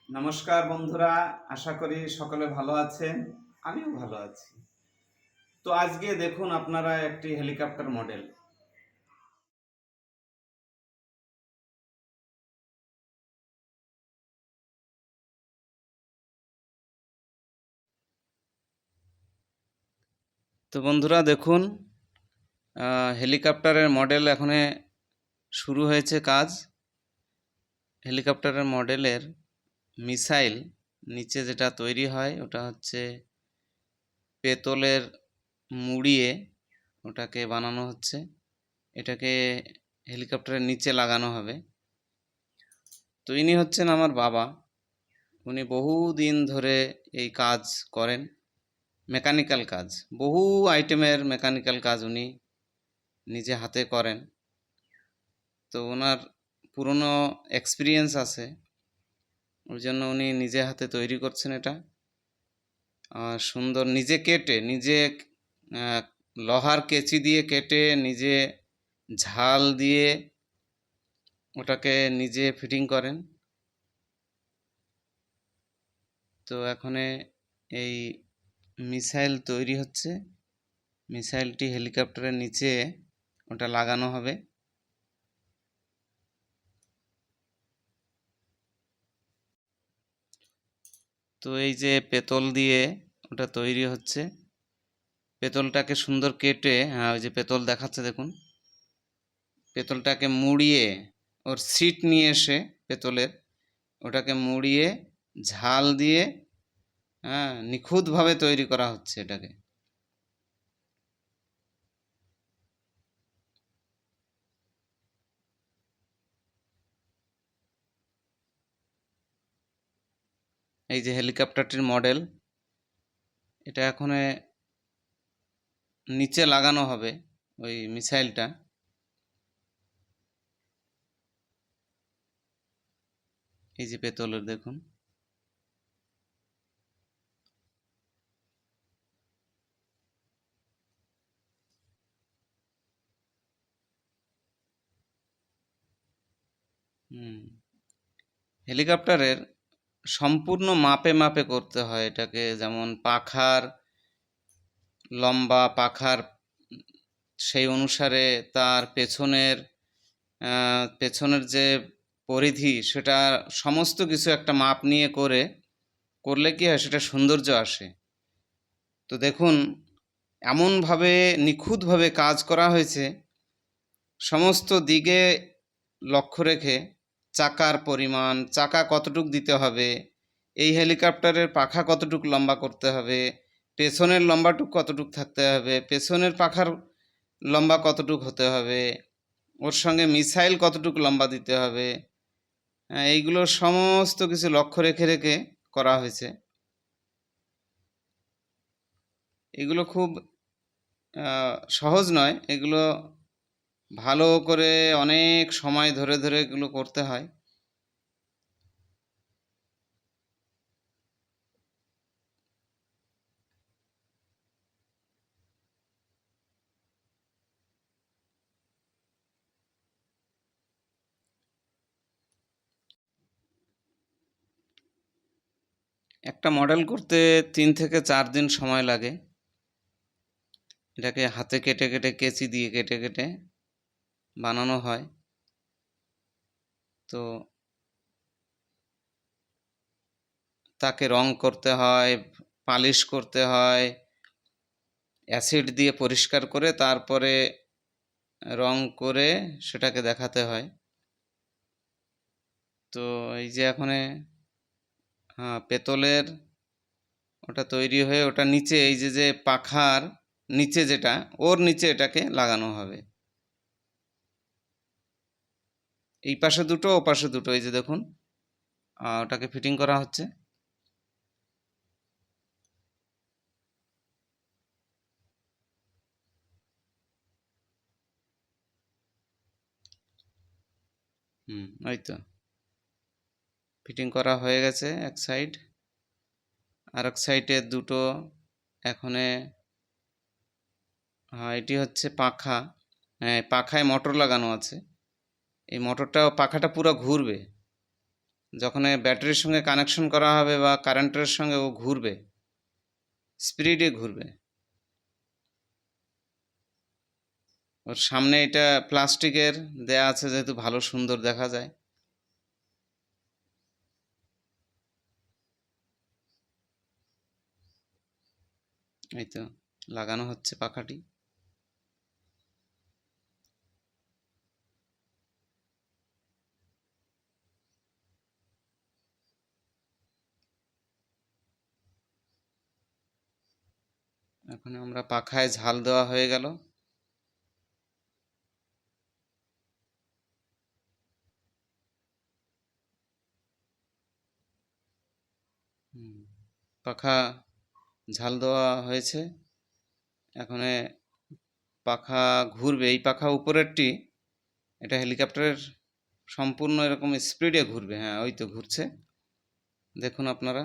নমস্কার বন্ধুরা, আশা করি সকলে ভালো আছেন। আমিও ভালো আছি। তো আজকে দেখুন আপনারা একটি হেলিকপ্টার মডেল। তো বন্ধুরা দেখুন, হেলিকপ্টারের মডেল এখনে শুরু হয়েছে কাজ। হেলিকপ্টারের মডেলের মিসাইল নিচে যেটা তৈরি হয় ওটা হচ্ছে পেতলের মুড়িয়ে ওটাকে বানানো হচ্ছে। এটাকে হেলিকপ্টারের নিচে লাগানো হবে। তো ইনি হচ্ছেন আমার বাবা। উনি বহুদিন ধরে এই কাজ করেন, মেকানিক্যাল কাজ, বহু আইটেমের মেকানিক্যাল কাজ উনি নিজে হাতে করেন। তো ওনার পুরনো এক্সপিরিয়েন্স আছে, ওই জন্য উনি নিজে হাতে তৈরি করছেন এটা। সুন্দর নিজে কেটে, নিজে লোহার কেচি দিয়ে কেটে, নিজে ঝাল দিয়ে ওটাকে নিজে ফিটিং করেন। তো এখন এই মিসাইল তৈরি হচ্ছে। মিসাইলটি হেলিকপ্টারের নিচে ওটা লাগানো হবে। তো এই যে পেতল দিয়ে ওটা তৈরি হচ্ছে, পেতলটাকে সুন্দর কেটে, ওই যে পেতল দেখাচ্ছে দেখুন, পেতলটাকে মুড়িয়ে ওর সিট নিয়ে এসে পেতলের ওটাকে মুড়িয়ে ঝাল দিয়ে নিখুঁতভাবে তৈরি করা হচ্ছে এটাকে। এই যে হেলিকপ্টারটির মডেল, এটা এখন নিচে লাগানো হবে ওই মিসাইলটা। এই যে পেতলের দেখুন, হেলিকপ্টারের সম্পূর্ণ মাপে মাপে করতে হয় এটাকে। যেমন পাখার লম্বা, পাখার সেই অনুসারে তার পেছনের যে পরিধি, সেটা সমস্ত কিছু একটা মাপ নিয়ে করলে কি হয়, সেটা সৌন্দর্য আসে। তো দেখুন, এমনভাবে নিখুঁতভাবে কাজ করা হয়েছে, সমস্ত দিকে লক্ষ্য রেখে চাকার পরিমাণ, চাকা কতটুক দিতে হবে, এই হেলিকপ্টারের পাখা কতটুক লম্বা করতে হবে, পেছনের লম্বাটুক কতটুক থাকতে হবে, পেছনের পাখার লম্বা কতটুক হতে হবে, ওর সঙ্গে মিসাইল কতটুক লম্বা দিতে হবে, এইগুলো সমস্ত কিছু লক্ষ্য রেখে রেখে করা হয়েছে। এগুলো খুব সহজ নয়, এগুলো ভালো করে অনেক সময় ধরে ধরে এগুলো করতে হয়। একটা মডেল করতে 3 থেকে 4 দিন সময় লাগে। এটাকে হাতে কেটে কেটে, কেচি দিয়ে কেটে কেটে বানানো হয়। তো তাকে রং করতে হয়, পালিশ করতে হয়, অ্যাসিড দিয়ে পরিষ্কার করে তারপরে রং করে সেটাকে দেখাতে হয়। তো এই যে এখন পেতলের ওটা তৈরি হয়ে ওটা নিচে, এই যে যে পাখার নিচে যেটা, ওর নিচে এটাকে লাগানো হবে। এই পাশে দুটো, ও পাশে দুটো, এই যে দেখুন, ওটাকে ফিটিং করা হচ্ছে। ওই তো ফিটিং করা হয়ে গেছে এক সাইড। আর এক সাইডে দুটো এখন এটি হচ্ছে পাখা। পাখায় মোটর লাগানো আছে। এই মোটরটা, পাখাটা পুরো ঘুরবে, যখন ব্যাটারির সঙ্গে কানেকশন করা হবে বা কারেন্টের সঙ্গে ও ঘুরবে, স্পিডে ঘুরবে। ওর সামনে এটা প্লাস্টিকের দেয়া আছে যেহেতু ভালো সুন্দর দেখা যায়। এই তো লাগানো হচ্ছে পাখাটি। এখন আমরা পাখায় ঝাল দেওয়া হয়ে গেল। পাখা ঝাল দেওয়া হয়েছে। এখন পাখা ঘুরবে। এই পাখা উপরেরটি, এটা হেলিকপ্টারের সম্পূর্ণ এরকম স্পিডে ঘুরবে। হ্যাঁ, ওই তো ঘুরছে, দেখুন আপনারা।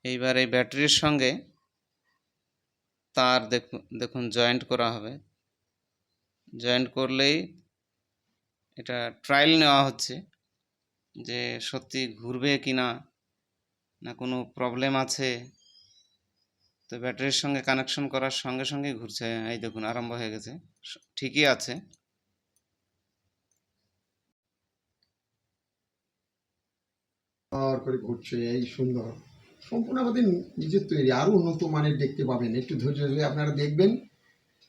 এইবার এই ব্যাটারির সঙ্গে তার দেখুন জয়েন্ট করা হবে। জয়েন্ট করলেই এটা ট্রায়াল নেওয়া হচ্ছে যে সত্যি ঘুরবে কি না, না কোনো প্রবলেম আছে। তো ব্যাটারির সঙ্গে কানেকশন করার সঙ্গে সঙ্গেই ঘুরছে। এই দেখুন আরম্ভ হয়ে গেছে, ঠিকই আছে। আর করে ঘুরছে, এই সুন্দর। সম্পূর্ণ আমাদের নিজের তৈরি, আরো উন্নত মানের দেখতে পাবেন। একটু ধৈর্য ধরে আপনারা দেখবেন।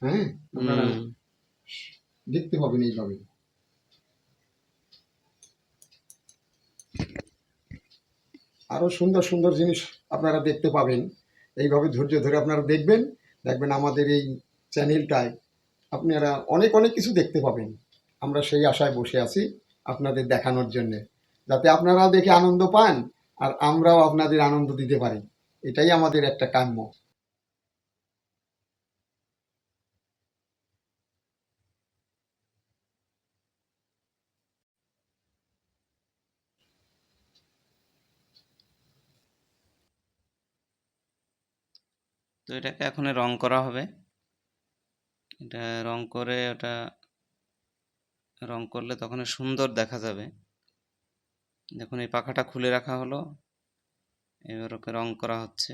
হ্যাঁ, আপনারা দেখতে পাবেন এইভাবে। আরো সুন্দর সুন্দর জিনিস আপনারা দেখতে পাবেন। এইভাবে ধৈর্য ধরে আপনারা দেখবেন। দেখবেন আমাদের এই চ্যানেলটায় আপনারা অনেক অনেক কিছু দেখতে পাবেন। আমরা সেই আশায় বসে আছি আপনাদের দেখানোর জন্যে, যাতে আপনারাও দেখে আনন্দ পান আর আমরাও আপনাদের আনন্দ দিতে পারি। এটাই আমাদের একটা কাম্য। তো এটাকে এখন রং করা হবে। এটা রং করে, ওটা রং করলে তখন সুন্দর দেখা যাবে। দেখুন এই পাখাটা খুলে রাখা হলো, এবার ওকে রং করা হচ্ছে।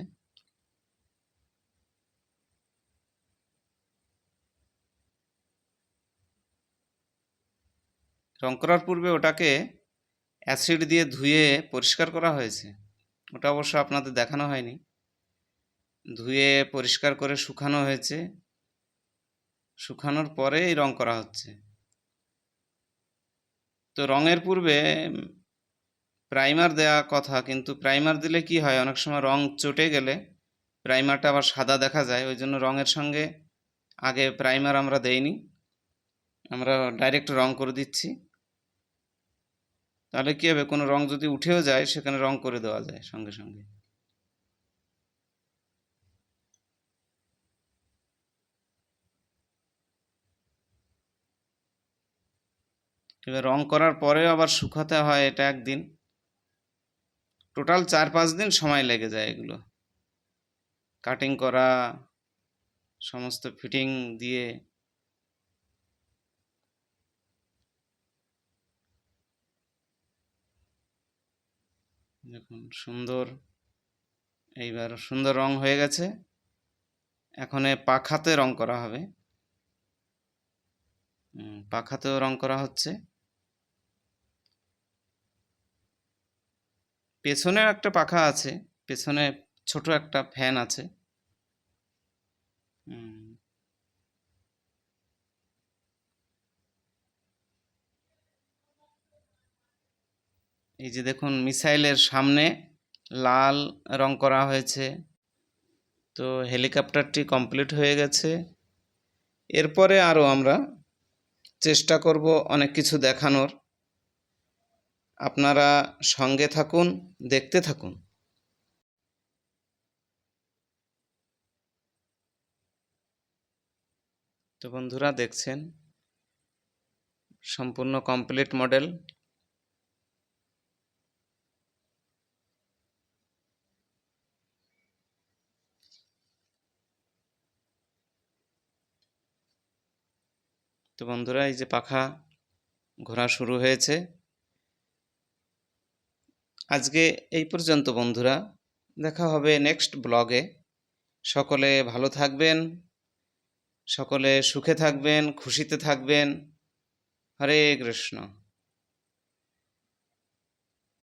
রং করার পূর্বে ওটাকে অ্যাসিড দিয়ে ধুয়ে পরিষ্কার করা হয়েছে। ওটা অবশ্য আপনাদের দেখানো হয়নি। ধুয়ে পরিষ্কার করে শুকানো হয়েছে, শুকানোর পরে এই রং করা হচ্ছে। তো রঙের পূর্বে প্রাইমার দেওয়া কথা, কিন্তু প্রাইমার দিলে কি হয়, অনেক সময় রং চটে গেলে প্রাইমারটা আবার সাদা দেখা যায়। ওই জন্য রঙের সঙ্গে আগে প্রাইমার আমরা দেইনি, আমরা ডাইরেক্ট রং করে দিচ্ছি। তাহলে কী হবে, কোনো রং যদি উঠেও যায় সেখানে রং করে দেওয়া যায় সঙ্গে সঙ্গে। এবার রং করার পরেও আবার শুকাতে হয়, এটা একদিন। টোটাল 4-5 দিন সময় লেগে যায় এগুলো কাটিং করা, সমস্ত ফিটিং দিয়ে। দেখুন সুন্দর, এইবার সুন্দর রং হয়ে গেছে। এখন পাখাতে রং করা হবে। পাখাতেও রং করা হচ্ছে। পেছনে একটা পাখা আছে, পেছনে ছোট একটা ফ্যান আছে। এই যে দেখুন মিসাইলের সামনে লাল রং করা হয়েছে। তো হেলিকপ্টারটি কমপ্লিট হয়ে গেছে। এরপরে আরও আমরা চেষ্টা করব অনেক কিছু দেখানোর। আপনারা সঙ্গে থাকুন, দেখতে থাকুন। তো বন্ধুরা দেখছেন সম্পূর্ণ কমপ্লিট মডেল। তো বন্ধুরা, এই যে পাখা ঘোরা শুরু হয়েছে। আজকে এই পর্যন্ত বন্ধুরা, দেখা হবে নেক্সট ব্লগে। সকলে ভালো থাকবেন, সকলে সুখে থাকবেন, খুশিতে থাকবেন। হরে কৃষ্ণ।